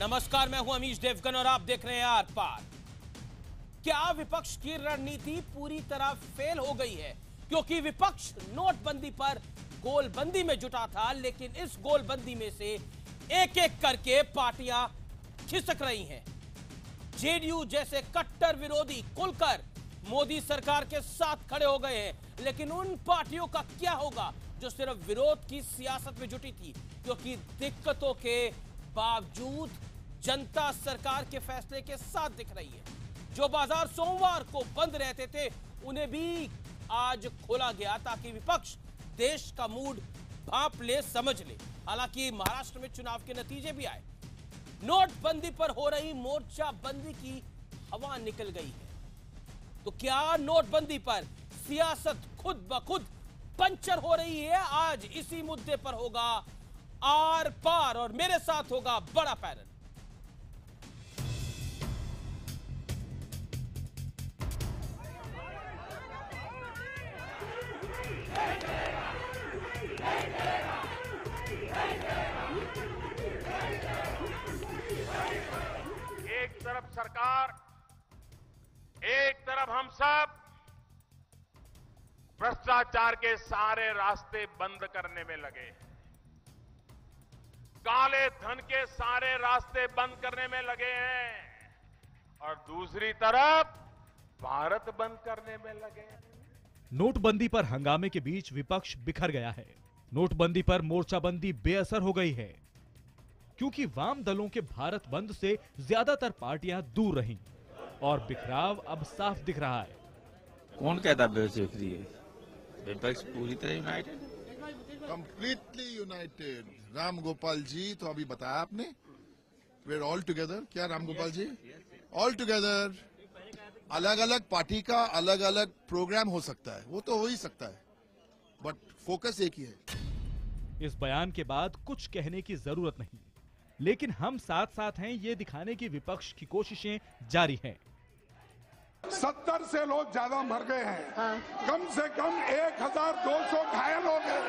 नमस्कार, मैं हूं अमीश देवगन और आप देख रहे हैं आर पार। क्या विपक्ष की रणनीति पूरी तरह फेल हो गई है? क्योंकि विपक्ष नोटबंदी पर गोलबंदी में जुटा था, लेकिन इस गोलबंदी में से एक एक करके पार्टियां खिसक रही हैं। जेडीयू जैसे कट्टर विरोधी खुलकर मोदी सरकार के साथ खड़े हो गए हैं, लेकिन उन पार्टियों का क्या होगा जो सिर्फ विरोध की सियासत में जुटी थी? क्योंकि दिक्कतों के बावजूद जनता सरकार के फैसले के साथ दिख रही है। जो बाजार सोमवार को बंद रहते थे, उन्हें भी आज खोला गया ताकि विपक्ष देश का मूड भांप ले, समझ ले। हालांकि महाराष्ट्र में चुनाव के नतीजे भी आए। नोटबंदी पर हो रही मोर्चाबंदी की हवा निकल गई है। तो क्या नोटबंदी पर सियासत खुद ब खुद पंचर हो रही है? आज इसी मुद्दे पर होगा आर पार और मेरे साथ होगा बड़ा पैनल। एक तरफ सरकार, एक तरफ हम सब भ्रष्टाचार के सारे रास्ते बंद करने में लगे हैं। काले धन के सारे रास्ते बंद करने में लगे हैं और दूसरी तरफ भारत बंद करने में लगे हैं। नोटबंदी पर हंगामे के बीच विपक्ष बिखर गया है। नोटबंदी पर मोर्चाबंदी बेअसर हो गई है, क्योंकि वाम दलों के भारत बंद से ज्यादातर पार्टियां दूर रहीं और बिखराव अब साफ दिख रहा है। कौन कहता बेफिक्री है? विपक्ष पूरी तरह united, completely united. Ram Gopal ji तो अभी बताया आपने, वी आर ऑल टुगेदर। क्या राम गोपाल जी? All together. अलग अलग पार्टी का अलग अलग प्रोग्राम हो सकता है, वो तो हो ही सकता है, बट फोकस एक ही है। इस बयान के बाद कुछ कहने की जरूरत नहीं, लेकिन हम साथ साथ हैं ये दिखाने की विपक्ष की कोशिशें जारी हैं। 70 से लोग ज्यादा मर गए हैं, कम से कम 1200 घायल हो गए।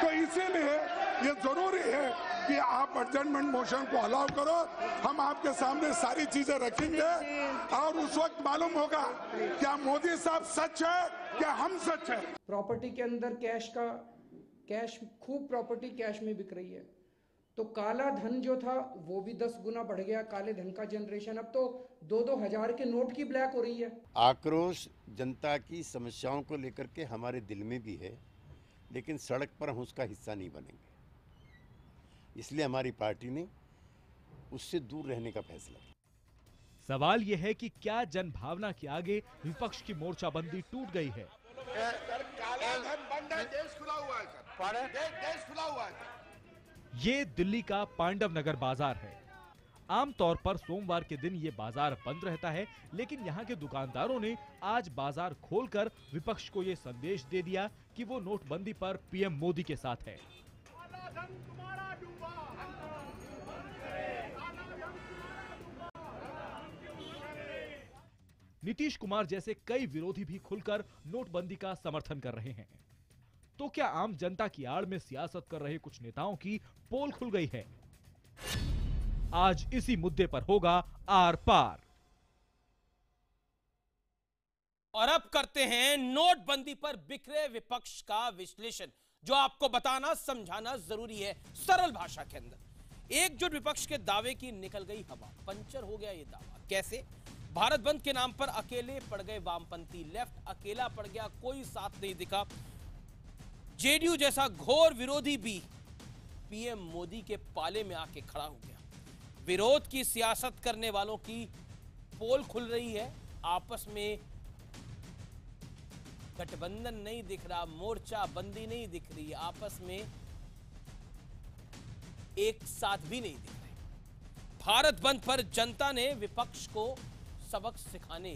तो इसीलिए ये जरूरी है कि आप एडजमेंट मोशन को अलाउ करो। हम आपके सामने सारी चीजें रखेंगे और उस वक्त मालूम होगा क्या मोदी साहब सच है, क्या हम सच है। प्रॉपर्टी के अंदर कैश खूब प्रॉपर्टी कैश में बिक रही है, तो काला धन जो था वो भी 10 गुना बढ़ गया। काले धन का जनरेशन अब तो 2-2 हजार के नोट की ब्लैक हो रही है। आक्रोश जनता की समस्याओं को लेकर के हमारे दिल में भी है, लेकिन सड़क पर हम उसका हिस्सा नहीं बनेंगे। इसलिए हमारी पार्टी ने उससे दूर रहने का फैसला किया। सवाल यह है कि क्या जनभावना के आगे विपक्ष की मोर्चाबंदी टूट गई है? काला धन बंद है, देश खुला हुआ है सर, देश खुला हुआ है। ये दिल्ली का पांडव नगर बाजार है। आमतौर पर सोमवार के दिन ये बाजार बंद रहता है, लेकिन यहाँ के दुकानदारों ने आज बाजार खोलकर विपक्ष को ये संदेश दे दिया कि वो नोटबंदी पर पीएम मोदी के साथ है। नीतीश कुमार जैसे कई विरोधी भी खुलकर नोटबंदी का समर्थन कर रहे हैं। तो क्या आम जनता की आड़ में सियासत कर रहे कुछ नेताओं की पोल खुल गई है? आज इसी मुद्दे पर होगा आर पार। और अब करते हैं नोटबंदी पर बिखरे विपक्ष का विश्लेषण, जो आपको बताना समझाना जरूरी है सरल भाषा के अंदर। एकजुट विपक्ष के दावे की निकल गई हवा, पंचर हो गया ये दावा। कैसे? भारत बंद के नाम पर अकेले पड़ गए वामपंथी, लेफ्ट अकेला पड़ गया, कोई साथ नहीं दिखा। जेडीयू जैसा घोर विरोधी भी पीएम मोदी के पाले में आके खड़ा हो गया। विरोध की सियासत करने वालों की पोल खुल रही है। आपस में गठबंधन नहीं दिख रहा, मोर्चा बंदी नहीं दिख रही, आपस में एक साथ भी नहीं दिख रहे। भारत बंद पर जनता ने विपक्ष को सबक सिखाने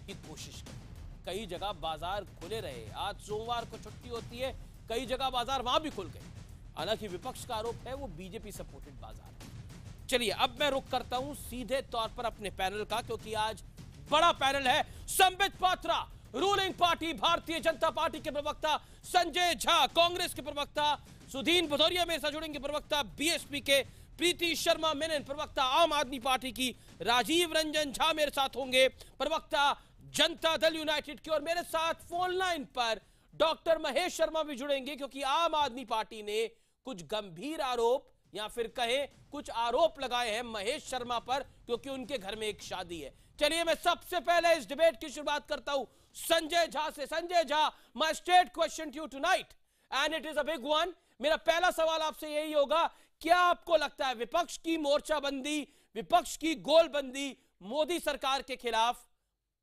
की कोशिश की। कई जगह बाजार खुले रहे। आज सोमवार को छुट्टी होती है, कई जगह बाजार वहां भी खुल गए। हालांकि विपक्ष का आरोप है वो बीजेपी सपोर्टेड बाजार है। चलिए अब मैं रुख करता हूं सीधे तौर पर अपने पैनल का, क्योंकि आज बड़ा पैनल है। Sambit Patra, ruling party Bharatiya Janata party के प्रवक्ता, संजय झा कांग्रेस के प्रवक्ता, सुधीन भदौरिया मेरे साथ जुड़ेंगे प्रवक्ता बीएसपी के, प्रीति शर्मा मेनन, प्रवक्ता आम आदमी पार्टी की राजीव रंजन झा मेरे साथ होंगे, प्रवक्ता जनता दल यूनाइटेड की, और मेरे साथ फोन लाइन पर डॉक्टर महेश शर्मा भी जुड़ेंगे, क्योंकि आम आदमी पार्टी ने कुछ गंभीर आरोप या फिर कहें कुछ आरोप लगाए हैं महेश शर्मा पर, क्योंकि उनके घर में एक शादी है। चलिए मैं सबसे पहले इस डिबेट की शुरुआत करता हूं संजय झा से। Sanjay Jha, my straight question to you tonight and it is a big one. मेरा पहला सवाल आपसे यही होगा, क्या आपको लगता है विपक्ष की मोर्चाबंदी, विपक्ष की गोलबंदी मोदी सरकार के खिलाफ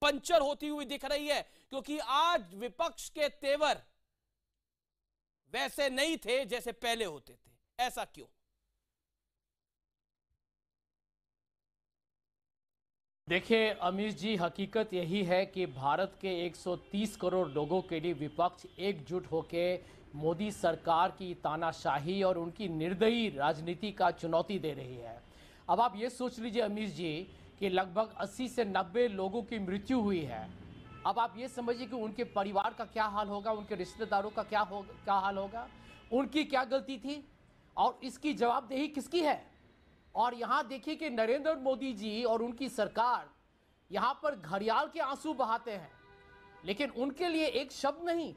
पंचर होती हुई दिख रही है? क्योंकि आज विपक्ष के तेवर वैसे नहीं थे जैसे पहले होते थे, ऐसा क्यों? देखिए अमीश जी, हकीकत यही है कि भारत के 130 करोड़ लोगों के लिए विपक्ष एकजुट होकर मोदी सरकार की तानाशाही और उनकी निर्दयी राजनीति का चुनौती दे रही है। अब आप ये सोच लीजिए अमीश जी कि लगभग 80 से 90 लोगों की मृत्यु हुई है। अब आप ये समझिए कि उनके परिवार का क्या हाल होगा, उनके रिश्तेदारों का क्या हाल होगा, उनकी क्या गलती थी और इसकी जवाबदेही किसकी है? और यहाँ देखिए कि नरेंद्र मोदी जी और उनकी सरकार यहाँ पर घड़ियाल के आंसू बहाते हैं, लेकिन उनके लिए एक शब्द नहीं।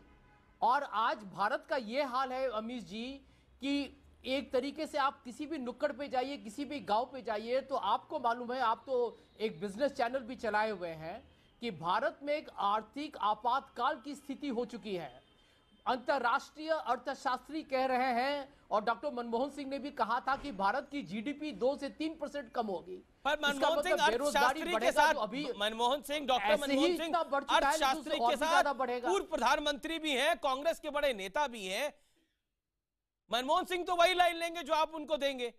और आज भारत का ये हाल है अमीश जी कि एक तरीके से आप किसी भी नुक्कड़ पे जाइए, किसी भी गांव पे जाइए, तो आपको मालूम है, आप तो एक बिजनेस चैनल भी चलाए हुए हैं, कि भारत में एक आर्थिक आपातकाल की स्थिति हो चुकी है। अंतर्राष्ट्रीय अर्थशास्त्री कह रहे हैं और डॉक्टर मनमोहन सिंह ने भी कहा था कि भारत की जीडीपी 2 से 3% कम होगी। पर मनमोहन सिंह अर्थशास्त्री के साथ, मनमोहन सिंह, डॉक्टर मनमोहन सिंह अर्थशास्त्री के साथ पूर्व प्रधानमंत्री भी हैं, कांग्रेस के बड़े नेता भी हैं। मनमोहन सिंह तो वही लाइन लेंगे जो आप उनको देंगे।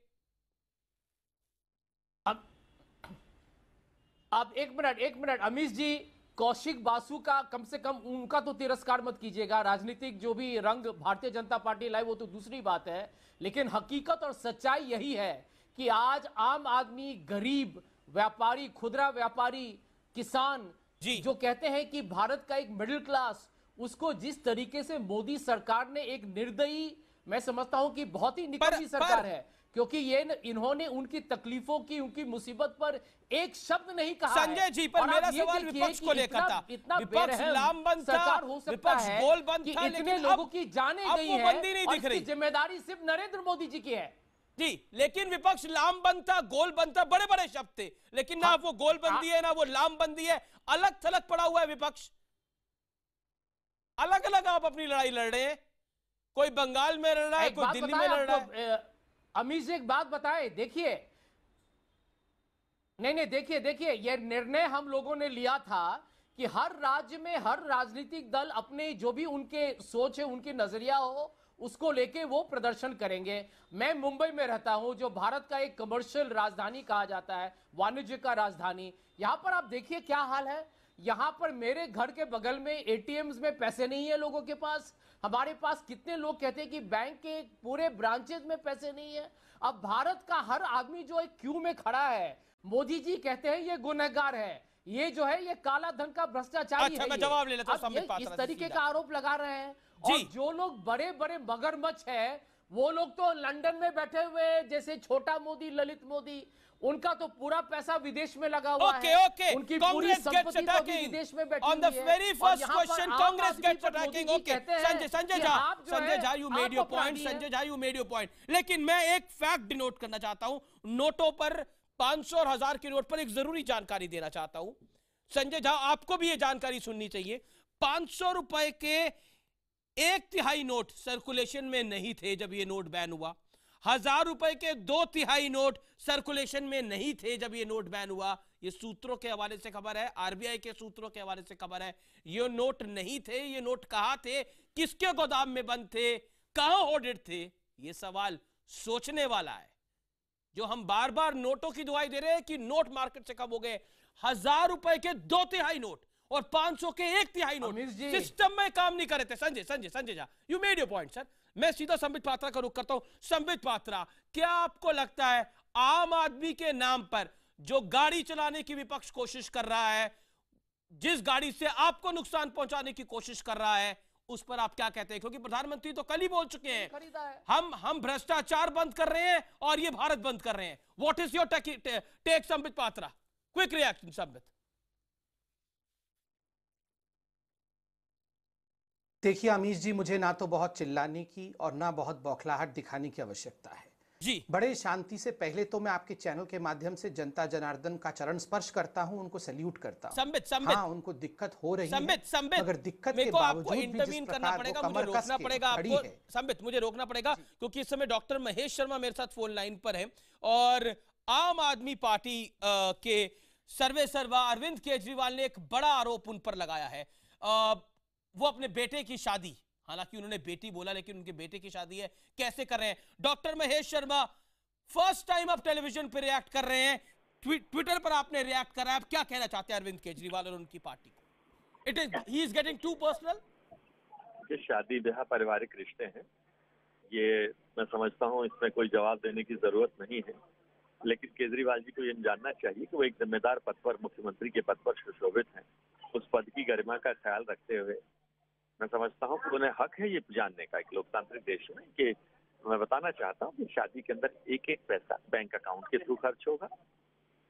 अब एक मिनट अमीश जी, कौशिक बासु का कम से कम उनका तो तिरस्कार मत कीजिएगा। राजनीतिक जो भी रंग भारतीय जनता पार्टी लाई वो तो दूसरी बात है, लेकिन हकीकत और सच्चाई यही है कि आज आम आदमी, गरीब, व्यापारी, खुदरा व्यापारी, किसान जो कहते हैं कि भारत का एक मिडिल क्लास, उसको जिस तरीके से मोदी सरकार ने एक निर्दयी, मैं समझता हूं कि बहुत ही निकम्मी सरकार है, क्योंकि ये इन्होंने उनकी तकलीफों की, उनकी मुसीबत पर एक शब्द नहीं कहा। संजय जी, पर मेरा सवाल विपक्ष को लेकर था। विपक्ष लामबंद था, विपक्ष गोलबंद था, इतने लोगों की जाने गई है और इसकी जिम्मेदारी सिर्फ नरेंद्र मोदी जी की है जी। लेकिन विपक्ष लामबंद था, गोलबंद था, बड़े बड़े शब्द थे, लेकिन ना वो गोलबंदी है ना वो लामबंदी है, अलग थलग पड़ा हुआ है विपक्ष। अलग अलग आप अपनी लड़ाई लड़ रहे हैं, कोई बंगाल में लड़ रहा है, कोई दिल्ली में लड़ रहा है। अमीश जी एक बात बताएं, देखिए नहीं देखिए ये निर्णय हम लोगों ने लिया था कि हर राज्य में हर राजनीतिक दल अपने जो भी उनके सोच है, उनकी नजरिया हो, उसको लेके वो प्रदर्शन करेंगे। मैं मुंबई में रहता हूं, जो भारत का एक कमर्शियल राजधानी कहा जाता है, वाणिज्य का राजधानी। यहां पर आप देखिए क्या हाल है। यहां पर मेरे घर के बगल में एटीएम्स में पैसे नहीं है लोगों के पास। हमारे पास कितने लोग कहते हैं कि बैंक के पूरे ब्रांचेज में पैसे नहीं है। अब भारत का हर आदमी जो एक क्यू में खड़ा है, मोदी जी कहते हैं ये गुनहगार है, ये जो है ये काला धन का भ्रष्टाचारी है। मैं जवाब ले लेता हूं। इस तरीके का आरोप लगा रहे हैं। और जो लोग बड़े बड़े मगरमच्छ है, वो लोग तो लंदन में बैठे हुए, जैसे छोटा मोदी, ललित मोदी, उनका तो पूरा पैसा विदेश में लगा हुआ है। उनकी पूरी संपत्ति तो विदेश में बैठी हुई है। Very first question, Congress gets attacking. Okay Sanjay Jha, you made your point. Sanjay Jha, you made your point. लेकिन मैं एक फैक्ट डिनोट करना चाहता हूं, नोटों पर, 500 और 1000 के नोट पर एक जरूरी जानकारी देना चाहता हूं। संजय झा, आपको भी ये जानकारी सुननी चाहिए। 500 रुपए के 1/3 नोट सर्कुलेशन में नहीं थे जब ये नोट बैन हुआ। 1000 रुपए के 2/3 नोट सर्कुलेशन में नहीं थे जब ये नोट बैन हुआ। ये सूत्रों के हवाले से खबर है, आरबीआई के सूत्रों के हवाले से खबर है। ये नोट नहीं थे, ये नोट कहां थे, किसके गोदाम में बंद थे, कहां होर्डेड थे? ये सवाल सोचने वाला है। जो हम बार बार नोटों की दुहाई दे रहे हैं कि नोट मार्केट से कब हो गए। 1000 रुपए के 2/3 नोट और 500 के 1/3 नोट सिस्टम में काम नहीं कर रहे थे। Sanjay Jha, you made your point sir. मैं सीधा संबित पात्रा का रुख करता हूं। संबित पात्रा, क्या आपको लगता है आम आदमी के नाम पर जो गाड़ी चलाने की विपक्ष कोशिश कर रहा है, जिस गाड़ी से आपको नुकसान पहुंचाने की कोशिश कर रहा है, उस पर आप क्या कहते हैं? क्योंकि प्रधानमंत्री तो कल ही बोल चुके हैं हम भ्रष्टाचार बंद कर रहे हैं और ये भारत बंद कर रहे हैं। What is your take Sambit Patra? Quick reaction Sambit. देखिए अमीश जी, मुझे ना तो बहुत चिल्लाने की और ना बहुत बौखलाहट दिखाने की आवश्यकता है जी। बड़े शांति से पहले तो मैं आपके चैनल के माध्यम से जनता जनार्दन का चरण स्पर्श करता हूं, उनको सैल्यूट करता हूं। संबित हाँ, उनको दिक्कत हो रही है, मगर दिक्कत के बावजूद भी इंटरवीन करना पड़ेगा, मुझे रोकना पड़ेगा आपको संबित, मुझे रोकना पड़ेगा क्योंकि इस समय डॉक्टर महेश शर्मा मेरे साथ फोन लाइन पर है और आम आदमी पार्टी के सर्वे सर्वा अरविंद केजरीवाल ने एक बड़ा आरोप उन पर लगाया है। वो अपने बेटे की शादी, हालांकि उन्होंने बेटी बोला लेकिन उनके बेटे की शादी है, कैसे कर रहे हैं? Doctor Mahesh Sharma first time आप टेलीविजन पर रिएक्ट कर रहे हैं, ट्विटर पर आपने रिएक्ट करा है, आप क्या कहना चाहते हैं अरविंद केजरीवाल और उनकी पार्टी को? He is getting too personal. ये शादी ब्याह पारिवारिक रिश्ते हैं, ये मैं समझता हूँ इसमें कोई जवाब देने की जरूरत नहीं है, लेकिन केजरीवाल जी को ये जानना चाहिए कि वो एक जिम्मेदार पद पर, मुख्यमंत्री के पद पर सुशोभित हैं। उस पद की गरिमा का ख्याल रखते हुए मैं समझता हूँ कि उन्हें हक है ये जानने का, एक लोकतांत्रिक देश में, कि मैं बताना चाहता हूँ कि शादी के अंदर एक एक पैसा बैंक अकाउंट के थ्रू खर्च होगा।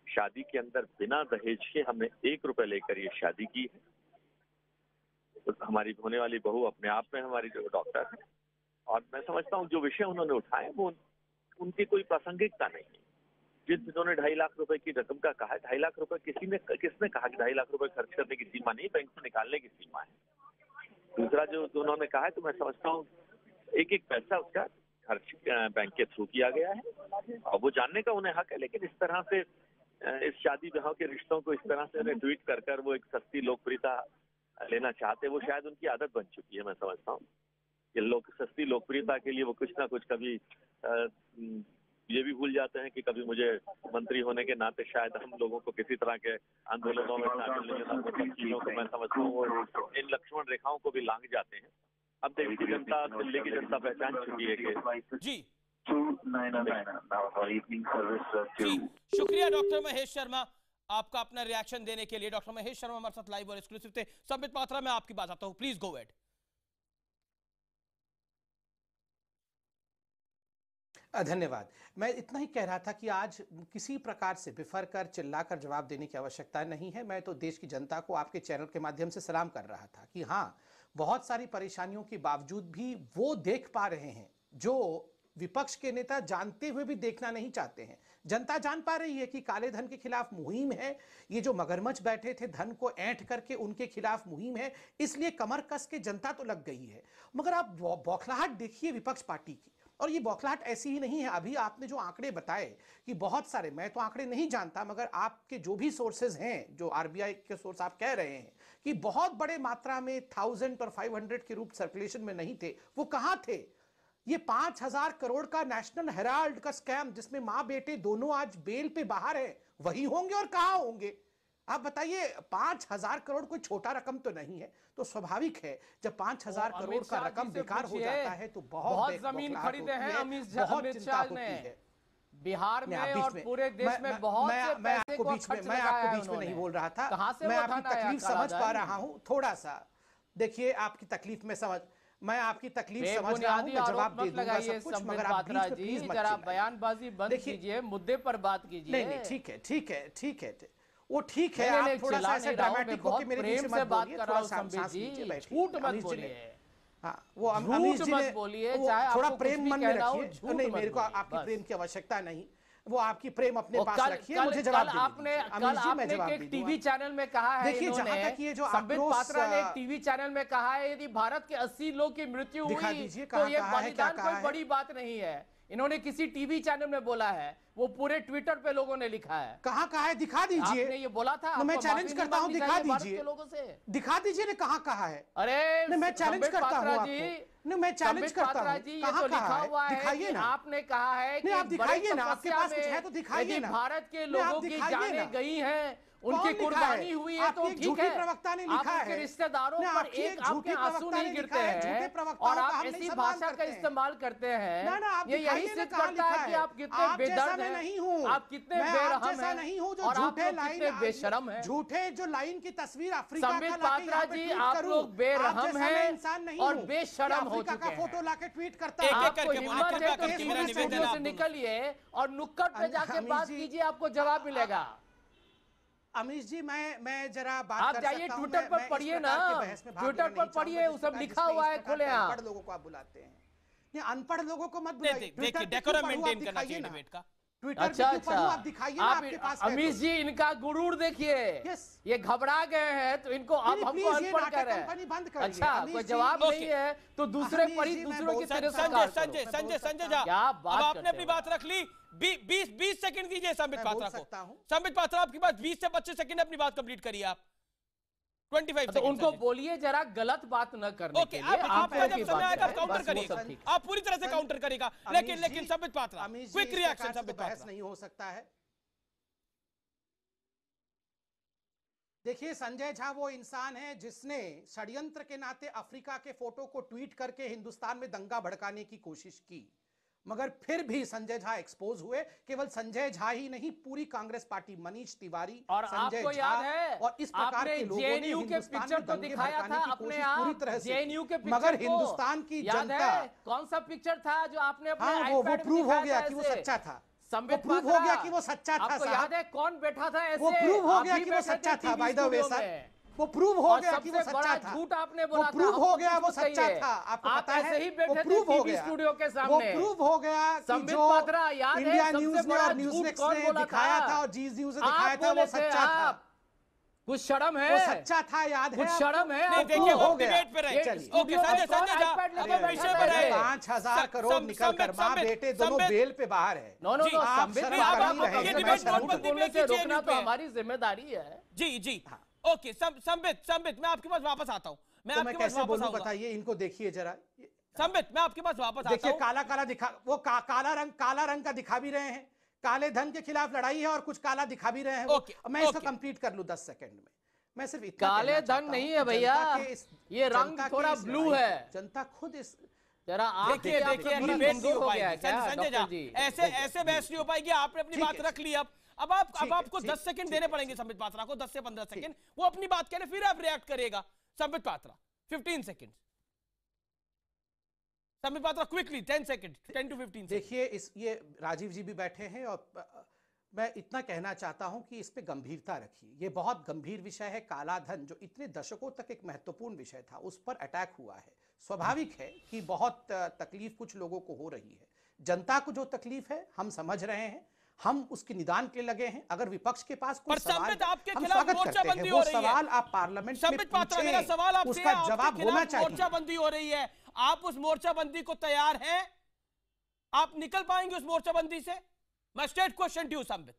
शादी के अंदर बिना दहेज के हमने 1 रुपए लेकर ये शादी की है। तो हमारी होने वाली बहू अपने आप में हमारी जो डॉक्टर है, और मैं समझता हूँ जो विषय उन्होंने उठाए वो उनकी कोई प्रासंगिकता नहीं है। जिन्होंने 2.5 लाख रुपए की रकम का कहा है, 2.5 लाख रुपए किसने कहा कि 2.5 लाख रुपए खर्च करने की सीमा नहीं, बैंक से निकालने की सीमा है। दूसरा जो उन्होंने कहा है, तो मैं समझता हूँ एक एक पैसा उसका खर्च बैंक के थ्रू किया गया है और वो जानने का उन्हें हक है। लेकिन इस तरह से इस शादी ब्याह के रिश्तों को इस तरह से उन्हें ट्वीट कर वो एक सस्ती लोकप्रियता लेना चाहते, वो शायद उनकी आदत बन चुकी है। मैं समझता हूँ कि सस्ती लोकप्रियता के लिए वो कुछ ना कुछ कभी ये भी भूल जाते हैं कि कभी मुझे मंत्री होने के नाते शायद हम लोगों को किसी तरह के आंदोलनों में शामिल नहीं होना, सब चीजों को मैं समझता हूँ वो इन लक्ष्मण रेखाओं को भी लांघ जाते हैं। अब देश की जनता, दिल्ली की जनता पहचान चुकी है कि जी शुक्रिया डॉक्टर महेश शर्मा आपका अपना रिएक्शन देने के लिए। डॉक्टर महेश शर्मा हमारे साथ लाइव और एक्सक्लूसिव थे। संबित पात्रा, मैं आपकी बात आता हूँ, प्लीज गो अहेड। धन्यवाद। मैं इतना ही कह रहा था कि आज किसी प्रकार से बिफर कर चिल्लाकर जवाब देने की आवश्यकता नहीं है। मैं तो देश की जनता को आपके चैनल के माध्यम से सलाम कर रहा था कि हाँ, बहुत सारी परेशानियों के बावजूद भी वो देख पा रहे हैं जो विपक्ष के नेता जानते हुए भी देखना नहीं चाहते हैं। जनता जान पा रही है कि काले धन के खिलाफ मुहिम है, ये जो मगरमच्छ बैठे थे धन को ऐंठ करके उनके खिलाफ मुहिम है, इसलिए कमर कस के जनता तो लग गई है। मगर आप बौखलाहट देखिए विपक्ष पार्टी की, और ये बौखलाहट ऐसी ही नहीं है। अभी आपने जो आंकड़े बताए कि बहुत सारे, मैं तो आंकड़े नहीं जानता, मगर आपके जो भी सोर्सेज हैं, जो आरबीआई के सोर्स आप कह रहे हैं कि बहुत बड़े मात्रा में 1000 और 500 के रूप सर्कुलेशन में नहीं थे, वो कहां थे? ये 5000 करोड़ का नेशनल हेराल्ड का स्कैम जिसमें मां बेटे दोनों आज बेल पे बाहर हैं, वही होंगे और कहां होंगे? आप बताइए, 5000 करोड़ कोई छोटा रकम तो नहीं है, तो स्वाभाविक है जब 5000 करोड़ का रकम बेकार हो जाता है तो बहुत जमीन खरीदे हैं अमित शाह ने बिहार में और पूरे देश में बहुत से पैसे को खर्च लगाया है। मैं आपको बीच में नहीं बोल रहा था, मैं आपकी तकलीफ समझ पा रहा हूं। थोड़ा सा देखिए, आपकी तकलीफ में मैं आपकी तकलीफ समझ रहा हूं, मैं जवाब दे दूंगा सब कुछ, मगर आप बीच में प्लीज मत जरा बयानबाजी बंद कीजिए, मुद्दे पर बात कीजिए। नहीं, ठीक है, वो ठीक है। आप थोड़ा सा ऐसे ड्रामेटिक होके मेरे बीच में बात कर रहा हूं, सांस लीजिए, बैठिए। झूठ मत बोलिए। हाँ, वो अमीश जी ने थोड़ा प्रेम मन में रखिए। नहीं, मेरे को आपकी प्रेम की आवश्यकता नहीं, वो आपकी प्रेम अपने पास रखिए, मुझे जवाब दीजिए। आपने एक टीवी चैनल में कहा है, देखिए जहां तक ये जो संबित पात्रा ने एक टीवी चैनल में कहा है, यदि भारत के 80 लोग की मृत्यु हुई तो ये बलिदान कोई बड़ी बात नहीं है। इन्होंने किसी टीवी चैनल में बोला है, वो पूरे ट्विटर पे लोगों ने लिखा है। कहाँ कहा है? दिखा दीजिए। आपने ये बोला था, मैं चैलेंज करता हूँ, दिखा दीजिए लोगों से, दिखा दीजिए ने कहाँ कहा है? अरे नहीं, मैं चैलेंज करता हूँ आपको। नहीं, मैं चैलेंज करता हूँ, कहाँ कहा है? दिखाइए ना। आपने कहा है कि आप दिखाइए ना, आपके पास कुछ है तो दिखाइए ना। भारत के लोगों की जानें गई हैं, उनकी कुर्बानी हुई है तो ठीक है, प्रवक्ता ने आप लिखा उनके है, रिश्तेदारों पर एक आपके आंसू नहीं गिरते हैं और आप ऐसी भाषा का इस्तेमाल करते हैं, ये यही सिद्ध करता है कि आप कितने बेदर्द हैं, आप कितने बेरहम हैं और आप कितने बेशरम हैं। झूठे जो लाइन की तस्वीर अफ्रीका का संबित पात्रा जी, आप लोग बेरहम हैं और बेशरम हो चुके हैं। फोटो लाके ट्वीट करता है, आपको हिम्मत है तो स्टूडियो से निकलिए और नुक्कड़ पे जाके बात कीजिए, आपको जवाब मिलेगा। अमीश जी, मैं जरा बात आप जाइए ट्विटर पर पढ़िए ना, ट्विटर पर पढ़िए, वो सब लिखा हुआ है खुले। अनपढ़ लोगों को आप बुलाते हैं, ये अनपढ़ लोगों को मत बुलाइए। देखिए डेकोरम मेंटेन करना चाहिए डिबेट का। अच्छा आप दिखाइए ना, आपके पास अमीश जी इनका गुरूर देखिए, ये घबरा गए हैं तो इनको अब हमको अनपढ़ कह रहे हैं। अच्छा कोई जवाब नहीं है तो दूसरे परी दूसरों की तरह संजय झा, अब आपने अपनी बात रख ली, 20 सेकंड दीजिए संबित पात्रा को। संबित पात्रा आपके पास 20 से 25 सेकंड अपनी बात कंप्लीट करिए आप। 25 तो उनको बोलिए जरा गलत बात न करने के लिए। आपका जब समय आएगा काउंटर करिएगा, आप पूरी तरह से काउंटर करेगा, लेकिन संबित पात्रा क्विक रिएक्शन। संबित पात्रा नहीं हो सकता है। देखिए संजय झा वो इंसान है जिसने षड्यंत्र के नाते अफ्रीका के फोटो को ट्वीट करके हिंदुस्तान में दंगा भड़काने की कोशिश की, मगर फिर भी संजय झा एक्सपोज हुए। केवल संजय झा ही नहीं, पूरी कांग्रेस पार्टी, मनीष तिवारी और आपको याद है और इस प्रकार के लोगों ने जेएनयू के पिक्चर को दिखाया था अपने पूरी तरह से, जेएनयू के पिक्चर, मगर हिंदुस्तान की जनता, कौन सा पिक्चर था जो आपने अपने वो प्रूव हो गया कि वो सच्चा था, वो प्रूव हो गया कि वो सच्चा था। आपको याद है कौन बैठा था ऐसे? वो प्रूव हो गया कि वो सच्चा था। बाय द वे सर, वो प्रूव हो गया कि वो सच्चा था। झूठ आपने बोला, वो प्रूव हो गया वो सच्चा था। आपको पता है, ही बैठे थे टीवी स्टूडियो के सामने, वो प्रूव हो गया कि जो इंडिया न्यूज ने और न्यूज नेक्स्ट ने दिखाया था और जी न्यूज ने दिखाया था वो सच्चा था। कुछ शर्म है? वो सच्चा था, याद है? कुछ शर्म है? नहीं देखिए वो डिबेट पे रहे। ओके संजय विषय पे रहे। 5,000 करोड़ निकल कर माँ बेटे दोनों बेल पे बाहर है। नो रोकना तो हमारी जिम्मेदारी है। जी ओके संबित मैं आपके पास वापस आता हूँ। मैं कैसे बोलूं बताइए, इनको देखिए जरा। संबित मैं आपके पास वापस आता हूँ। देखिए काला दिखा, वो काला रंग का दिखा भी रहे हैं, काले धन के खिलाफ लड़ाई है और कुछ काला दिखा भी रहे हैं। मैं इसको कंप्लीट कर लूं 10 सेकंड में। मैं सिर्फ इतना काले धन नहीं है भैया, ये रंग थोड़ा ब्लू है। जनता खुद इस जरा आप देखिए संजय झा, ऐसे बहस नहीं हो पाएगी। आपने अपनी बात रख ली। अब आपको 10 सेकंड देने पड़ेंगे संबित पात्रा को, 10 से 15 सेकंड। वो अपनी बात कह रहे, फिर आप रिएक्ट करेगा। Sambit Patra 15 second. Sambit Patra quickly 10 second, 10 to 15। देखिए ये राजीव जी भी बैठे हैं और मैं इतना कहना चाहता हूं कि इस पे गंभीरता रखिए। ये बहुत गंभीर विषय है। काला धन जो इतने दशकों तक एक महत्वपूर्ण विषय था, उस पर अटैक हुआ है। स्वाभाविक है कि बहुत तकलीफ कुछ लोगों को हो रही है। जनता को जो तकलीफ है हम समझ रहे हैं, हम उसके निदान के लगे हैं। अगर विपक्ष के पास कोई सवाल, आपके खिलाफ मोर्चाबंदी हो रही है, सवाल आप पार्लियामेंट में पूछें, मेरा सवाल आपसे, उसका जवाब होना चाहिए। मोर्चाबंदी हो रही है, आप उस मोर्चाबंदी को तैयार हैं? आप निकल पाएंगे उस मोर्चाबंदी से? मैं straight question to you Sambit.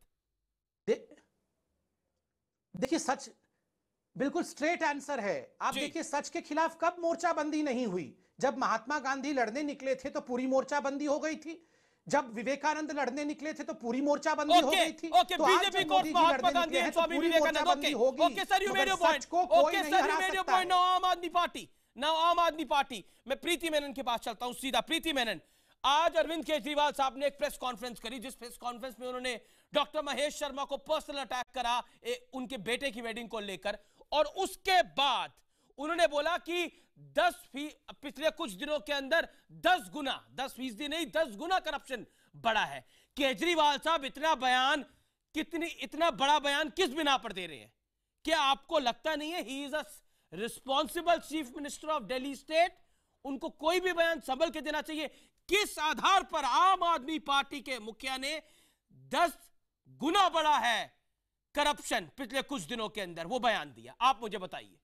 देखिए सच बिल्कुल स्ट्रेट आंसर है। आप देखिए सच के खिलाफ कब मोर्चाबंदी नहीं हुई? जब महात्मा गांधी लड़ने निकले थे तो पूरी मोर्चाबंदी हो गई थी। जब विवेकानंद लड़ने निकले थे तो पूरी मोर्चाबंदी हो गई थी। तो बीजेपी को महात्मा गांधी एंड स्वामी विवेकानंद होगी। Okay sir, you made your point. Okay sir, you made your point. Now आम आदमी पार्टी। मैं प्रीति मेनन के पास चलता हूं सीधा। प्रीति मेनन, आज अरविंद केजरीवाल साहब ने एक प्रेस कॉन्फ्रेंस करी, जिस प्रेस कॉन्फ्रेंस में उन्होंने डॉक्टर महेश शर्मा को पर्सनल अटैक करा उनके बेटे की वेडिंग को लेकर, और उसके बाद उन्होंने बोला कि पिछले कुछ दिनों के अंदर 10 गुना, 10% नहीं 10 गुना करप्शन बढ़ा है। केजरीवाल साहब इतना बड़ा बयान किस बिना पर दे रहे हैं? क्या आपको लगता नहीं है he is a responsible chief minister of Delhi state? उनको कोई भी बयान संभल के देना चाहिए। किस आधार पर आम आदमी पार्टी के मुखिया ने 10 गुना बढ़ा है करप्शन पिछले कुछ दिनों के अंदर वो बयान दिया? आप मुझे बताइए।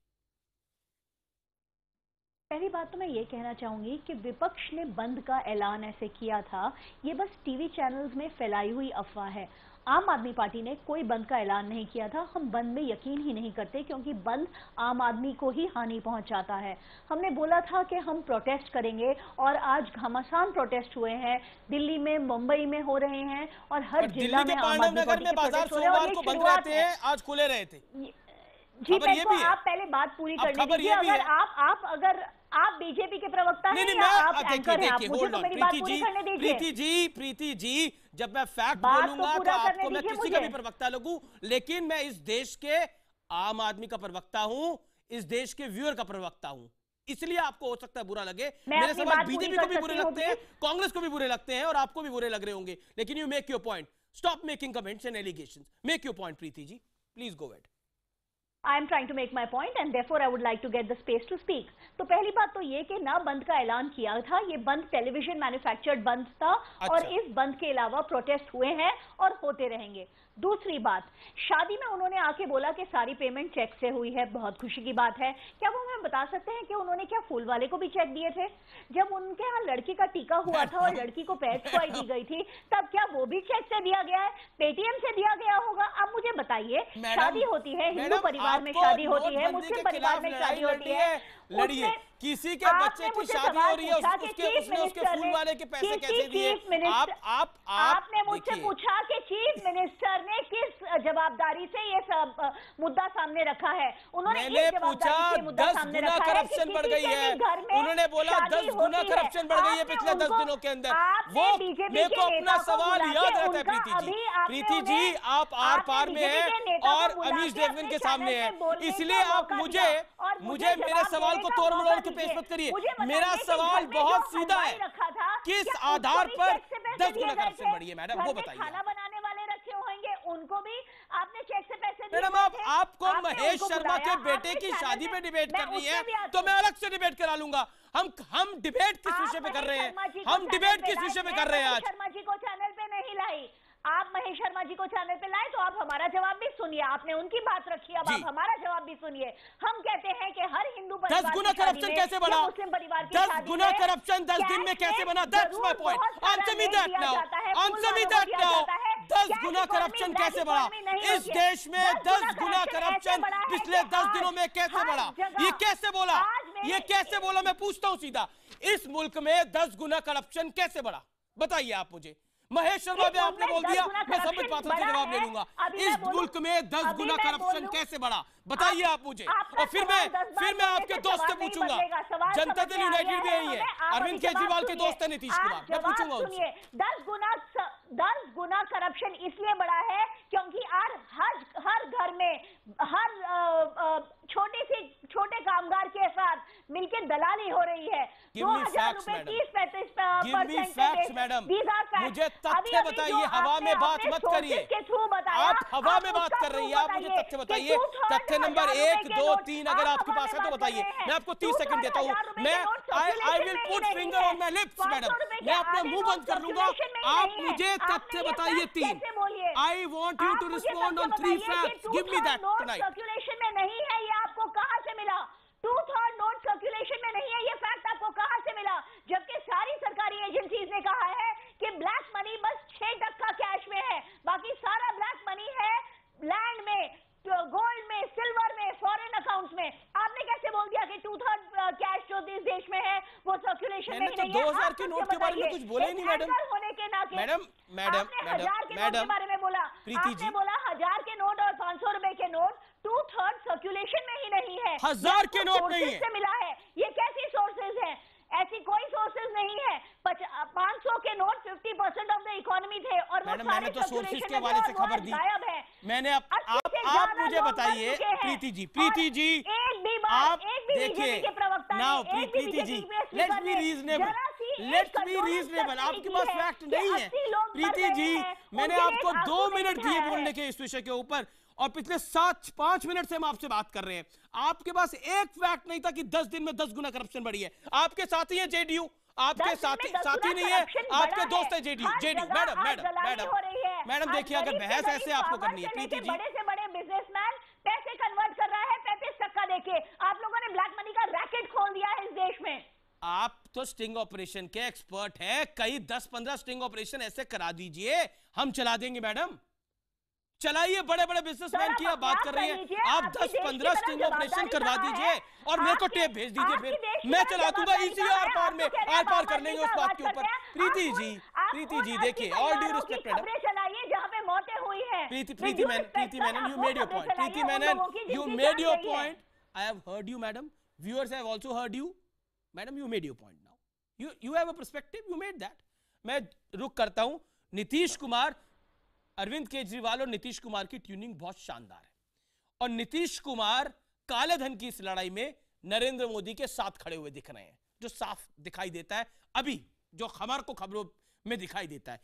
पहली बात तो मैं ये कहना चाहूंगी कि विपक्ष ने बंद का ऐलान ऐसे किया था, ये बस टीवी चैनल्स में फैलाई हुई अफवाह है। आम आदमी पार्टी ने कोई बंद का ऐलान नहीं किया था। हम बंद में यकीन ही नहीं करते क्योंकि बंद आम आदमी को ही हानि पहुंचाता है। हमने बोला था कि हम प्रोटेस्ट करेंगे और आज घमासान प्रोटेस्ट हुए हैं। दिल्ली में, मुंबई में हो रहे हैं और हर जिला में आम आदमी पार्टी के प्रोटेस्ट हो रहे हैं और ये शुरुआत है। आज खुले रहे थे जी, मेरे को आप पहले बात पूरी करने दीजिए। अगर आप बीजेपी के प्रवक्ता हैं या आप एंकर हैं, आप मुझे तो मेरी बात पूरी करने दीजिए। प्रीति जी, जब मैं फैक्ट बोलूंगा तो आपको मैं किसी का भी प्रवक्ता लगूं, लेकिन मैं इस देश के आम आदमी का प्रवक्ता हूं, इस देश के व्यूअर का प्रवक्ता हूं, इसलिए आपको हो सकता है बुरा लगे। मेरे सवाल बीजेपी को भी बुरे लगते हैं, कांग्रेस को भी बुरे लगते हैं और आपको भी बुरे लग रहे होंगे, लेकिन you make your point. Stop making comments and allegations. Make your point Preeti ji, please go ahead. I am trying to make my point and therefore I would like to get the space to speak. तो पहली बात तो ये कि ना बंद का ऐलान किया था, ये बंद टेलीविजन मैन्युफैक्चर्ड बंद था और इस बंद के अलावा प्रोटेस्ट हुए हैं और होते रहेंगे। दूसरी बात, शादी में उन्होंने आके बोला कि सारी पेमेंट चेक से हुई है, बहुत खुशी की बात है। क्या वो हमें बता सकते हैं कि उन्होंने क्या फूल वाले को भी चेक दिए थे? जब उनके यहाँ लड़की का टीका हुआ था और लड़की को पैच खुआई दी गई थी, तब क्या वो भी चेक से दिया गया है, पेटीएम से दिया गया होगा? अब मुझे बताइए, शादी होती है, हिंदू परिवार में शादी होती है, मुस्लिम परिवार में शादी होती है, लड़िए, किसी के बच्चे की शादी हो रही है, उसने उसके फूल वाले के पैसे कैसे दिए? आपने मुझसे पूछा कि चीफ मिनिस्टर ने किस जवाबदारी से ये सब मुद्दा सामने रखा है। उन्होंने पूछा 10 गुना करप्शन बढ़ गई है, उन्होंने बोला 10 गुना करप्शन बढ़ गई है पिछले 10 दिनों के अंदर। वो मेरे को अपना सवाल याद रहता है प्रीति जी। प्रीति जी, आप आर पार में हैं और अमीश देवगन के सामने हैं, इसलिए आप मुझे मेरे सवाल को तोड़ मरोड़ के पेश मत करिए। मेरा सवाल बहुत सीधा है, किस आधार पर 10 गुना करप्शन बढ़ी है मैडम, वो बताइए। खाना बनाने वाले रखे होंगे, उनको भी आपने चेक से पैसे दिए? मैडम, आपको महेश शर्मा के बेटे की शादी पे डिबेट करनी है तो मैं अलग से डिबेट करा लूंगा। हम डिबेट किस विषय पे कर रहे हैं? हम डिबेट किस विषय पे कर रहे हैं आज? शर्मा जी को चैनल पे नहीं लाई, आप महेश शर्मा जी को चैनल पे लाए तो आप हमारा जवाब भी सुनिए। आपने उनकी बात रखी, अब आप हमारा जवाब भी सुनिए। हम कहते हैं कि हर हिंदू परिवार 10 गुना करप्शन कैसे बढ़ा? मुस्लिम परिवार की 10 गुना करप्शन 10 दिन में कैसे बना? That's my point. Answer me that now, answer me that now. 10 Guna corruption कैसे बढ़ा इस देश में? 10 गुना करप्शन पिछले 10 दिनों में कैसे बढ़ा? ये कैसे बोला? ये कैसे बोला? मैं पूछता हूं सीधा, इस मुल्क में 10 गुना करप्शन कैसे बढ़ा? बताइए आप मुझे। महेश शर्मा भी आपने बोल दिया, मैं सब बातों से जवाब ले लूंगा। इस मुल्क में 10 गुना करप्शन कैसे बढ़ा? बताइए आप मुझे। और फिर मैं आपके दोस्त से पूछूंगा, जनता दल यूनाइटेड भी यही है, अरविंद केजरीवाल के दोस्त है नीतीश कुमार, मैं पूछूंगा उनसे। 10 गुना करप्शन इसलिए बढ़ा है क्योंकि हर घर में हर छोटे कामगार के साथ मिलकर दलाली हो रही है। 2000 रुपए 30-35% मैडम, मुझे तथ्य बताइए, हवा में बात मत करिए। आप हवा में बात कर रही है, आप मुझे तथ्य बताइए। तथ्य नंबर 1, 2, 3 अगर आपके पास है तो बताइए। मैं आपको 30 सेकंड देता हूँ। I will put finger on my lips madam, मैं अपना मुंह बंद कर लूंगा। आप मुझे तथ्य बताइए 3। I want you to respond on 3 facts, give me that tonight. Circulation में नहीं है, ये आपको कहां से मिला? 2/3 नोट सर्कुलेशन में नहीं है, ये फैक्ट आपको कहां से मिला? जबकि सारी सरकारी एजेंसीज ने कहा है कि ब्लैक मनी बस 6% कैश में है, बाकी सारा ब्लैक मनी है लैंड में, गोल्ड में, सिल्वर में, फॉरेन अकाउंट्स में। आपने कैसे बोल दिया कि 2/3 कैश जो इस देश में है वो सर्कुलेशन में ही नहीं है? 2000 के नोट के बारे में कुछ बोले नहीं मैडम। होने के नाते मैडम 1000 के बारे में बोला, आपने बोला 1000 के नोट और 500 रुपए के नोट 2/3 सर्कुलेशन में ही नहीं है। 1000 के नोट नहीं है, से मिला है। ये कैसी सोर्सेज है? ऐसी कोई सोर्सेज नहीं है। 500 के नोट 50% ऑफ द इकोनॉमी थे और वो मैंने तो सोर्सेज के हवाले से खबर दी। मैंने आप मुझे बताइए प्रीति जी, आप देखिए now Preeti ji, let's be reasonable. आपके पास फैक्ट नहीं है प्रीति जी। मैंने आपको 2 मिनट दिए बोलने के इस विषय के ऊपर और पिछले 5 मिनट से हम आपसे बात कर रहे हैं। आपके पास एक फैक्ट नहीं था कि 10 दिन में 10 गुना करप्शन बढ़ी है। आपके साथी है जेडीयू, आपके साथी नहीं है, आपके दोस्त है जेडीयू। मैडम देखिए, अगर बहस ऐसे आपको करनी है प्रीति जी। बड़े से बड़े बिजनेसमैन पैसे कन्वर्ट कर रहा है 35% देके। आप लोगों ने ब्लैक मनी का रैकेट खोल दिया है इस देश में। आप तो स्टिंग ऑपरेशन के एक्सपर्ट हैं, कई 10-15 स्टिंग ऑपरेशन ऐसे करा दीजिए, हम चला देंगे मैडम। चलाइए, बड़े बड़े बिजनेसमैन की आप बात कर रही हैं। आप 10-15 स्टिंग ऑपरेशन करवा दीजिए और मेरे को टेप भेज दीजिए, फिर मैं चला दूंगा इसी आर पार में, आर पार कर लेंगे उस बात के ऊपर। प्रीति जी देखिए, ऑल ड्यू रिस्पेक्ट मैडम, चलाइए जहां पे मौतें हुई हैं। Preeti Menon, you made your point. Preeti Menon, you made your point. I have heard you madam, viewers have also heard you madam, you made your point. Now you have a perspective, you made that. मैं रुक करता हूं। नीतीश कुमार, अरविंद केजरीवाल और नीतीश कुमार की tuning बहुत शानदार है और नीतीश कुमार काले धन की इस लड़ाई में नरेंद्र मोदी के साथ खड़े हुए दिख रहे हैं, जो साफ दिखाई देता है अभी, जो हमारे को खबरों में दिखाई देता है।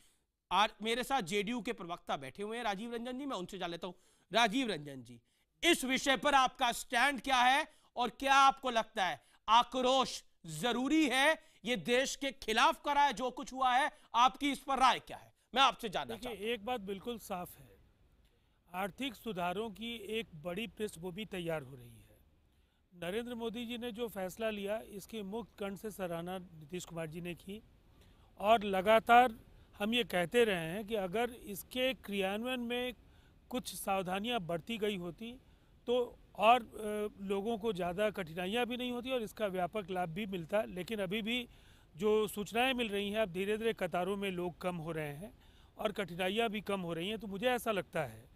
आज मेरे साथ जेडीयू के प्रवक्ता बैठे हुए हैं राजीव रंजन जी, मैं उनसे जान लेता हूं। राजीव रंजन जी, इस विषय पर आपका स्टैंड क्या है और क्या आपको लगता है आक्रोश जरूरी है, ये देश के खिलाफ करा है जो कुछ हुआ है, आपकी इस पर राय क्या है? मैं आपसे जानना चाहता हूं। एक बात बिल्कुल साफ है, आर्थिक सुधारों की एक बड़ी पृष्ठभूमि तैयार हो रही है। नरेंद्र मोदी जी ने जो फैसला लिया, इसकी मुक्त कंठ से सराहना नीतीश कुमार जी ने की और लगातार हम ये कहते रहे हैं कि अगर इसके क्रियान्वयन में कुछ सावधानियां बरती गई होती तो और लोगों को ज़्यादा कठिनाइयां भी नहीं होती और इसका व्यापक लाभ भी मिलता। लेकिन अभी भी जो सूचनाएं मिल रही हैं, अब धीरे धीरे कतारों में लोग कम हो रहे हैं और कठिनाइयां भी कम हो रही हैं। तो मुझे ऐसा लगता है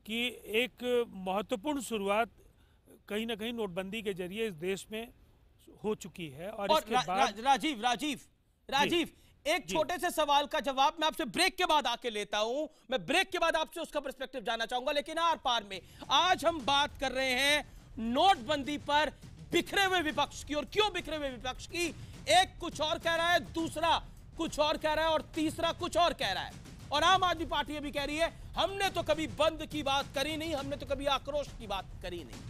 कि एक महत्वपूर्ण शुरुआत कहीं ना कहीं नोटबंदी के जरिए इस देश में हो चुकी है। और इसके बाद राजीव एक छोटे से सवाल का जवाब मैं आपसे ब्रेक के बाद आके लेता हूं। मैं ब्रेक के बाद आपसे उसका पर्सपेक्टिव जानना चाहूंगा। लेकिन आर पार में आज हम बात कर रहे हैं नोटबंदी पर, बिखरे हुए विपक्ष की। और क्यों बिखरे हुए विपक्ष की? एक कुछ और कह रहा है, दूसरा कुछ और कह रहा है और तीसरा कुछ और कह रहा है। और आम आदमी पार्टी ये भी कह रही है हमने तो कभी बंद की बात करी नहीं, हमने तो कभी आक्रोश की बात करी नहीं।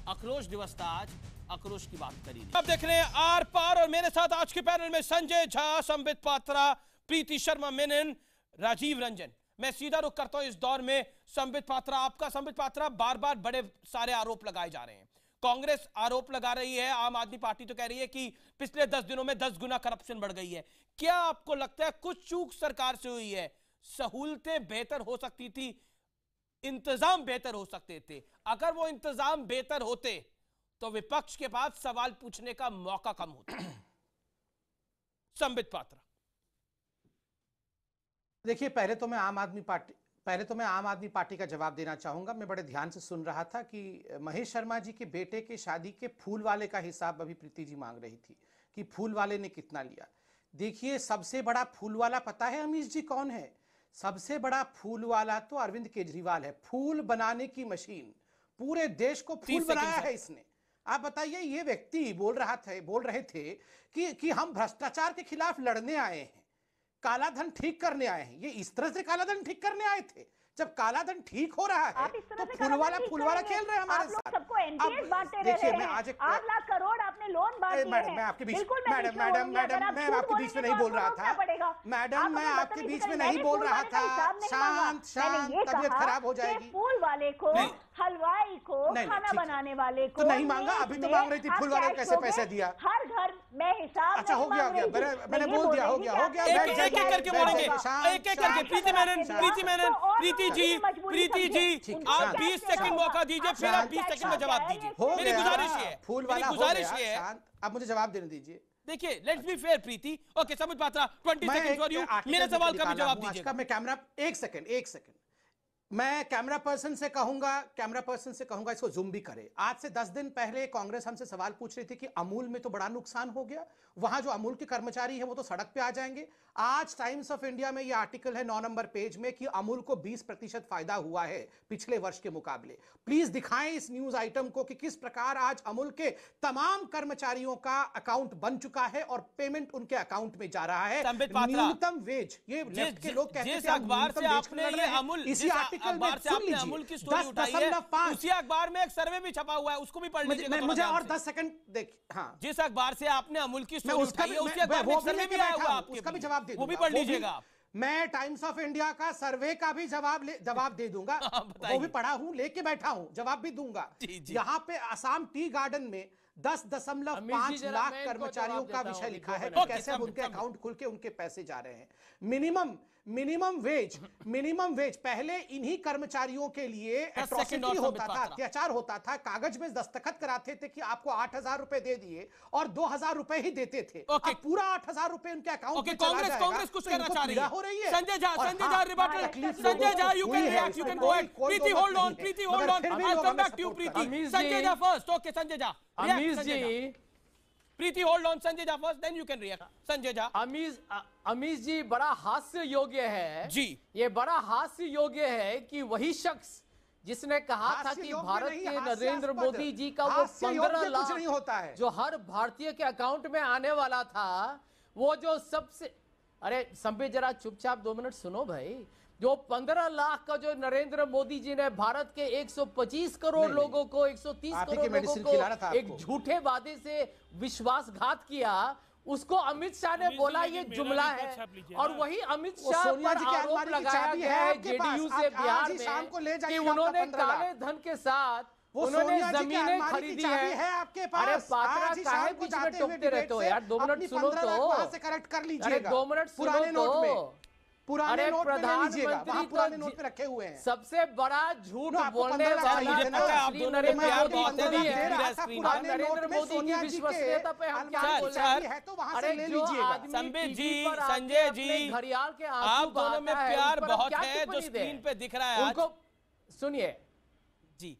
आक्रोश दिवस था आज, आक्रोश की बात करी नहीं। अब देख रहे हैं आर पार और मेरे साथ आज के पैनल में संजय झा, संबित पात्रा, प्रीति शर्मा मेनन, राजीव रंजन। मैं सीधा रुख करता हूं इस दौर में संबित पात्रा आपका। संबित पात्रा, बार बार बड़े सारे आरोप लगाए जा रहे हैं। कांग्रेस आरोप लगा रही है, आम आदमी पार्टी तो कह रही है कि पिछले 10 दिनों में 10 गुना करप्शन बढ़ गई है। क्या आपको लगता है कुछ चूक सरकार से हुई है? सहूलतें बेहतर हो सकती थी, इंतजाम बेहतर हो सकते थे। अगर वो इंतजाम बेहतर होते तो विपक्ष के पास सवाल पूछने का मौका कम होता। संबित पात्रा, देखिए पहले तो मैं आम आदमी पार्टी का जवाब देना चाहूंगा। मैं बड़े ध्यान से सुन रहा था कि महेश शर्मा जी के बेटे के शादी के फूल वाले का हिसाब अभी प्रीति जी मांग रही थी कि फूल वाले ने कितना लिया। देखिए सबसे बड़ा फूल वाला पता है अमीश जी कौन है? सबसे बड़ा फूल वाला तो अरविंद केजरीवाल है। फूल बनाने की मशीन, पूरे देश को फूल बनाया है इसने। आप बताइए, ये व्यक्ति बोल रहे थे कि हम भ्रष्टाचार के खिलाफ लड़ने आए हैं, काला धन ठीक करने आए हैं। ये इस तरह से काला धन ठीक करने आए थे? जब काला धन ठीक हो रहा है तो फूलवाला खेल रहे हैं हमारे साथ। सबको एनपीएस बांटते रहे हैं। 8 लाख करोड़ आपने लोन बांट दिए हैं। मैं आपके बीच मैं आपके बीच में नहीं बोल रहा था। मैडम मैं आपके बीच में नहीं बोल रहा था। शांत, तबीयत खराब हो जाएगी। फूल वाले को, हलवाई को, खाना बनाने वाले को तो नहीं मांगा। अभी तो मांग रही थी फूल वाले को कैसे पैसे दिया। हर घर में हिसाब। अच्छा हो गया मैंने बोल दिया, हो गया। एक एक करके बोलेंगे, एक एक करके। प्रीति मैनन, प्रीति जी आप 20 सेकंड मौका दीजिए, फिर आप 20 सेकंड में जवाब दीजिए। मेरी गुजारिश है, फूल वाला गुजारिश है। अब मुझे जवाब देने दीजिए। देखिए let's be fair Preeti. Okay Sambit Patra 20 second for you. मेरे सवाल का भी जवाब दीजिए। मैं कैमरा एक सेकंड मैं कैमरा पर्सन से कहूंगा इसको जूम भी करे। आज से 10 दिन पहले कांग्रेस हमसे सवाल पूछ रही थी कि अमूल में तो बड़ा नुकसान हो गया, वहां जो अमूल के कर्मचारी हैं वो तो सड़क पे आ जाएंगे। आज टाइम्स ऑफ इंडिया में ये आर्टिकल है 9 नंबर पेज में कि अमूल को 20% फायदा हुआ है पिछले वर्ष के मुकाबले। प्लीज दिखाएं इस न्यूज आइटम को कि किस प्रकार आज अमूल के तमाम कर्मचारियों का अकाउंट बन चुका है और पेमेंट उनके अकाउंट में जा रहा है। न्यूनतम वेज, ये लेफ्ट के लोग कहते हैं अखबार से आपने ये अमूल, इसी अखबार से आपने अमूल की स्टोरी उठाई है, उसी अखबार में एक सर्वे भी छपा हुआ है, उसको भी पढ़ लीजिए। मुझे और 10 सेकंड देखिए। हाँ, जिस अखबार से आपने अमूल की स्टोरी उठाई है उसी अखबार में एक सर्वे भी आया हुआ है, उसका भी जवाब दे दूंगा, वो भी पढ़ लीजिएगा। मैं टाइम्स ऑफ इंडिया का सर्वे का भी जवाब दे दूंगा। वो भी पढ़ा हूं, लेके बैठा हूं, जवाब भी दूंगा। यहाँ पे असम टी गार्डन में 10.5 लाख कर्मचारियों का विषय लिखा है कि कैसे उनके अकाउंट खुल के उनके पैसे जा रहे हैं। मिनिमम वेज पहले इन्हीं कर्मचारियों के लिए एट्रोसिटी होता था, अत्याचार होता था, कागज में दस्तखत कराते थे कि आपको 8,000 रुपए दे दिए और 2,000 रुपए ही देते थे। अब पूरा 8,000 रुपए उनके अकाउंट में चला जाएगा। कांग्रेस कुछ कहना चाह रही है। हो रही है Sanjay Jha, Sanjay Jha, you can react, you can go ahead. Preeti, hold on, I'll come back to you, Preeti. Sanjay Jha first, okay, Sanjay Jha. Preeti, hold on, Sanjay Jha first, then you can react. Sanjay Jha. Amish जी, बड़ा हास्य योग्य है जी, ये बड़ा हास्य योग्य है कि वही शख्स जिसने कहा था कि भारत के नरेंद्र मोदी जी का वो 15 लाख नहीं होता है जो हर भारतीय के अकाउंट में आने वाला था, वो जो सबसे, अरे संबित जरा चुपचाप 2 मिनट सुनो भाई, जो 15 लाख का जो नरेंद्र मोदी जी ने भारत के 125 करोड़ लोगों को, 130 करोड़ लोगों को एक झूठे वादे से विश्वासघात किया, उसको अमित शाह ने बोला ये जुमला है। और वही अमित शाह पर आरोप लगाया गया है जेडीयू से बिहार में कि उन्होंने काले धन के साथ उन्होंने जमीनें खरीदी है आपके पास। अरे पात्रा काहे बीच में टोकते रहते हो यार, 2 मिनट सुनो तो, करेक्ट कर लीजिएगा। 2 मिनट सुनो तो। पुराने नोट में ले लीजिएगा, वहां पुराने नोट पे रखे हुए हैं। सबसे बड़ा झूठ बोलने वाला नरेंद्र मोदी की विश्वसनीयता पे हम क्या बोलेंगे? अरे जो आदमी संबित जी, संजय जी, घड़ियाल के आप दोनों में प्यार बहुत है जो स्क्रीन पे दिख रहा है। उनको सुनिए जी,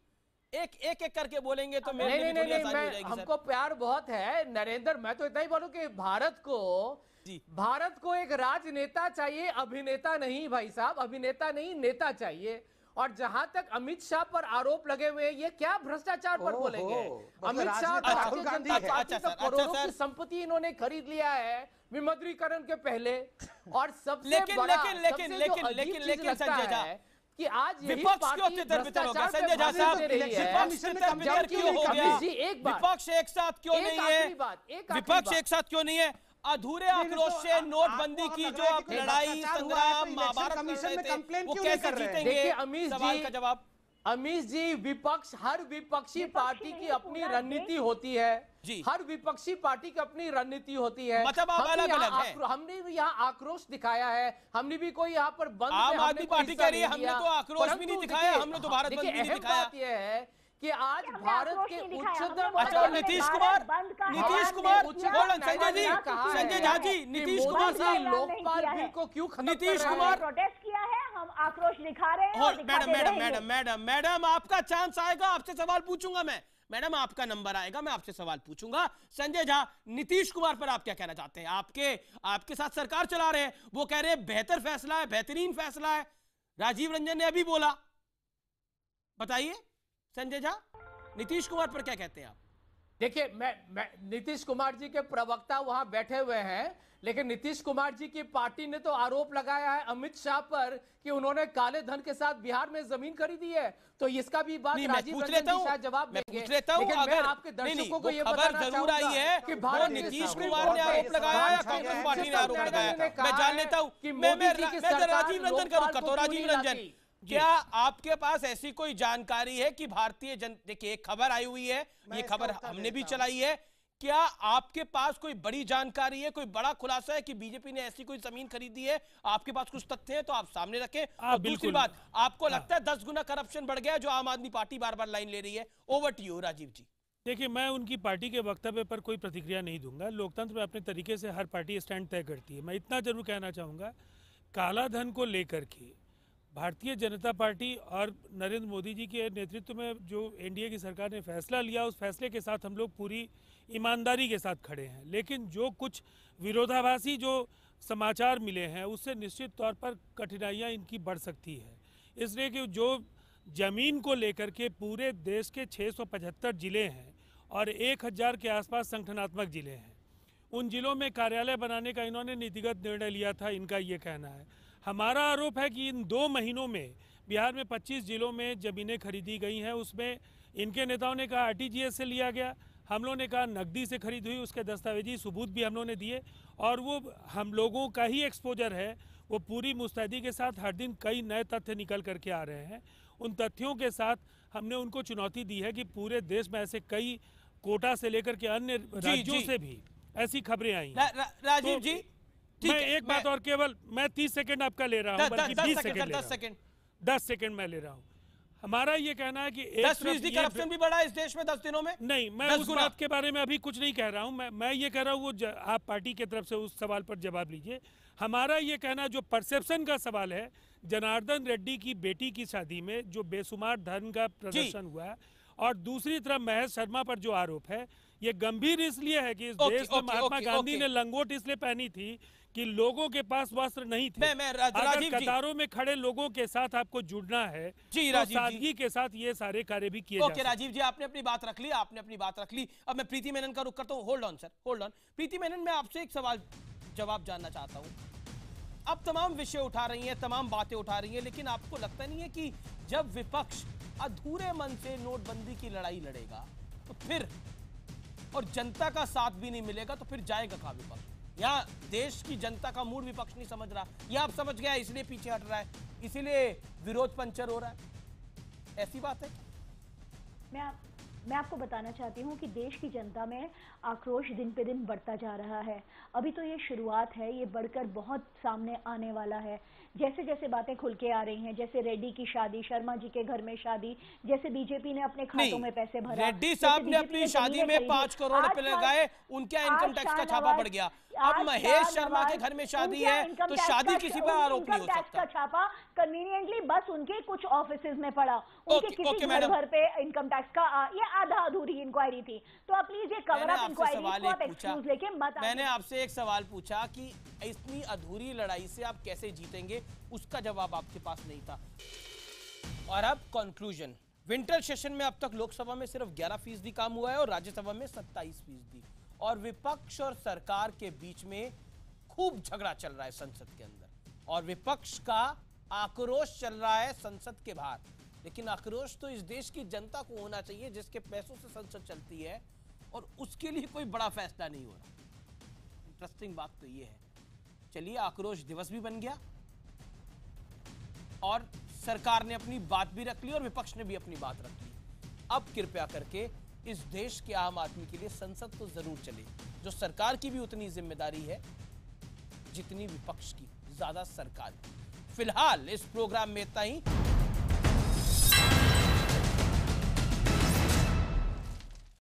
एक करके बोलेंगे तो मेरे लिए थोड़ी आसानी हो जाएगी। हमको प्यार बहुत है नरेंद्र, मैं तो इतना ही बोलूं कि भारत को एक राजनेता चाहिए, अभिनेता नहीं भाई साहब, अभिनेता नहीं नेता चाहिए। और जहां तक अमित शाह पर आरोप लगे हुए हैं, ये क्या भ्रष्टाचार पर बोलेंगे? अमित शाह भारतीय जनता पार्टी का करोड़ों की संपत्ति इन्होंने खरीद लिया है विमुद्रीकरण के पहले। और सबसे बड़ा लेकिन संजय झा कि आज विपक्ष क्यों तितर-बितर हो गया? संजय झा साहब, विपक्ष तितर-बितर क्यों हो गया? विपक्ष एक साथ क्यों नहीं है? विपक्ष एक साथ क्यों नहीं है? अधूरे आक्रोश से नोटबंदी की जो आप लड़ाई संग्राम महाभारत कर रहे थे, वो कैसे जीतेंगे? सवाल का जवाब। अमीश जी, विपक्ष, हर विपक्षी पार्टी की अपनी रणनीति होती है जी, हर विपक्षी पार्टी की अपनी रणनीति होती है। मतलब आप अलग-अलग हैं। हमने भी यहाँ आक्रोश दिखाया है, हमने भी कोई यहाँ पर बंद, आम आदमी पार्टी कह रही है हमने तो आक्रोश भी नहीं दिखाया, हमने तो भारत बंद भी नहीं दिखाया। बात यह है कि आज भारत के उच्चतम, अच्छा नीतीश कुमार, संजय झा जी, नीतीश कुमार साहब लोकपाल बिल को क्यों खत्म नीतीश कुमार प्रोटेस्ट किया है, हम आक्रोश दिखा रहे हैं। मैडम आपका चांस आएगा, आपसे सवाल पूछूंगा मैं। मैडम आपका नंबर आएगा, मैं आपसे सवाल पूछूंगा। संजय झा, नीतीश कुमार पर आप क्या कहना चाहते हैं? आपके साथ सरकार चला रहे हैं, वो कह रहे हैं बेहतर फैसला है, बेहतरीन फैसला है। राजीव रंजन ने अभी बोला, बताइए संजय झा, नीतीश कुमार पर क्या कहते हैं आप? देखिए, मैं नीतीश कुमार जी के प्रवक्ता वहां बैठे हुए हैं, लेकिन नीतीश कुमार जी की पार्टी ने तो आरोप लगाया है अमित शाह पर कि उन्होंने काले धन के साथ बिहार में जमीन खरीदी है। तो इसका भी बात राजीव रंजन जी शायद जवाब देंगे। लेकिन मैं आपके दर्शकों को यह बताना चाहूंगा कि भारत नीतीश कुमार ने आरोप लगाया या कांग्रेस पार्टी ने आरोप लगाया? मैं जान लेता हूं कि मैं राजीव रंजन का रुख करता हूं। राजीव रंजन, क्या आपके पास ऐसी कोई जानकारी है कि भारतीय देखिए एक खबर आई हुई है, ये खबर हमने भी चलाई है, क्या आपके पास कोई बड़ी जानकारी है, कोई बड़ा खुलासा है कि बीजेपी ने ऐसी कोई जमीन खरीदी है? आपके पास कुछ तथ्य हैं तो आप सामने रखें। और दूसरी बात, आपको लगता है 10 गुना करप्शन बढ़ गया जो आम आदमी पार्टी बार बार लाइन ले रही है? ओवर टू यू राजीव जी। देखिए, मैं उनकी पार्टी के वक्तव्य पर कोई प्रतिक्रिया नहीं दूंगा। लोकतंत्र में अपने तरीके से हर पार्टी स्टैंड तय करती है। मैं इतना जरूर कहना चाहूंगा, काला धन को लेकर के भारतीय जनता पार्टी और नरेंद्र मोदी जी के नेतृत्व में जो एनडीए की सरकार ने फैसला लिया, उस फैसले के साथ हम लोग पूरी ईमानदारी के साथ खड़े हैं। लेकिन जो कुछ विरोधाभासी जो समाचार मिले हैं, उससे निश्चित तौर पर कठिनाइयां इनकी बढ़ सकती है। इसलिए कि जो ज़मीन को लेकर के पूरे देश के 675 ज़िले हैं और 1000 के आसपास संगठनात्मक ज़िले हैं, उन ज़िलों में कार्यालय बनाने का इन्होंने नीतिगत निर्णय लिया था, इनका ये कहना है। हमारा आरोप है कि इन 2 महीनों में बिहार में 25 जिलों में ज़मीनें खरीदी गई हैं। उसमें इनके नेताओं ने कहा आरटीजीएस से लिया गया, हम लोगों ने कहा नकदी से खरीद हुई, उसके दस्तावेजी सबूत भी हम लोगों ने दिए। और वो हम लोगों का ही एक्सपोजर है, वो पूरी मुस्तैदी के साथ हर दिन कई नए तथ्य निकल करके आ रहे हैं। उन तथ्यों के साथ हमने उनको चुनौती दी है कि पूरे देश में ऐसे कई कोटा से लेकर के अन्य राज्यों से भी ऐसी खबरें आई हैं। राजीव जी, मैं एक बात और केवल मैं 30 सेकंड आपका ले रहा हूँ, बल्कि 20 सेकंड 10 सेकंड मैं ले रहा हूँ। हमारा ये कहना है कि 10% करप्शन भी बढ़ा इस देश में 10 दिनों में। नहीं, मैं उस बात के बारे में अभी कुछ नहीं कह रहा हूँ। मैं ये कह रहा हूँ वो आप पार्टी की तरफ से उस सवाल पर जवाब लीजिए। हमारा ये कहना जो परसेप्शन का सवाल है, जनार्दन रेड्डी की बेटी की शादी में जो बेशुमार धन का प्रदर्शन हुआ है, और दूसरी तरफ महेश शर्मा पर जो आरोप है, ये गंभीर इसलिए है कि इस देश में महात्मा गांधी ने लंगोट इसलिए पहनी थी कि लोगों के पास वस्त्र नहीं थे। अगर कतारों में खड़े लोगों के साथ आपको जुड़ना है तो सादगी के साथ ये सारे कार्य भी किए ओके राजीव जी, आपने अपनी बात रख ली, आपने अपनी बात रख ली। अब मैं प्रीति मेनन का रुख करता हूँ। Hold on sir, hold on. Preeti Menon, मैं आपसे एक सवाल जवाब जानना चाहता हूँ। अब तमाम विषय उठा रही हैं, तमाम बातें उठा रही हैं, लेकिन आपको लगता नहीं है कि जब विपक्ष अधूरे मन से नोटबंदी की लड़ाई लड़ेगा तो फिर, और जनता का साथ भी नहीं मिलेगा तो फिर जाएगा कहां विपक्ष? यहाँ देश की जनता का मूड विपक्ष नहीं समझ रहा, या आप समझ गया इसलिए पीछे हट रहा है, इसीलिए विरोध पंचर हो रहा है, ऐसी बात है? मैं आपको बताना चाहती हूँ कि देश की जनता में आक्रोश दिन पे दिन बढ़ता जा रहा है। अभी तो ये शुरुआत है, ये बढ़कर बहुत सामने आने वाला है। जैसे जैसे बातें खुल के आ रही हैं, जैसे रेड्डी की शादी, शर्मा जी के घर में शादी, जैसे बीजेपी ने अपने खातों में पैसे भरा, रेड्डी साहब ने अपनी शादी में 5 करोड़ रुपए लगाए, उनके इनकम टैक्स का छापा बढ़ गया। अब महेश शर्मा के घर में शादी है तो शादी किसी पर आरोप नहीं हो सकता। छापा कन्वीनियंटली बस उनके कुछ ऑफिसेज में पड़ा, उनके किसी घर पे इनकम टैक्स का ये आधा अधूरी इंक्वायरी थी। तो आप प्लीज ये कवर अप इंक्वायरी को आप एक्सक्यूज लेके मत। मैंने आपसे एक सवाल पूछा कि इतनी अधूरी लड़ाई से आप कैसे जीतेंगे, उसका जवाब आपके पास नहीं था। और अब कंक्लूजन, विंटर सेशन में अब तक लोकसभा में सिर्फ 11% काम हुआ है और राज्यसभा में 27%, और विपक्ष और सरकार के बीच में खूब झगड़ा चल रहा है संसद के अंदर, और विपक्ष का आक्रोश चल रहा है संसद के बाहर। लेकिन आक्रोश तो इस देश की जनता को होना चाहिए जिसके पैसों से संसद चलती है, और उसके लिए कोई बड़ा फैसला नहीं हो रहा। इंटरेस्टिंग बात तो ये है। चलिए, आक्रोश दिवस भी बन गया और सरकार ने अपनी बात भी रख ली और विपक्ष ने भी अपनी बात रख ली। अब कृपया करके इस देश के आम आदमी के लिए संसद तो जरूर चले, जो सरकार की भी उतनी जिम्मेदारी है जितनी विपक्ष की, ज्यादा सरकार की। फिलहाल इस प्रोग्राम में इतना ही।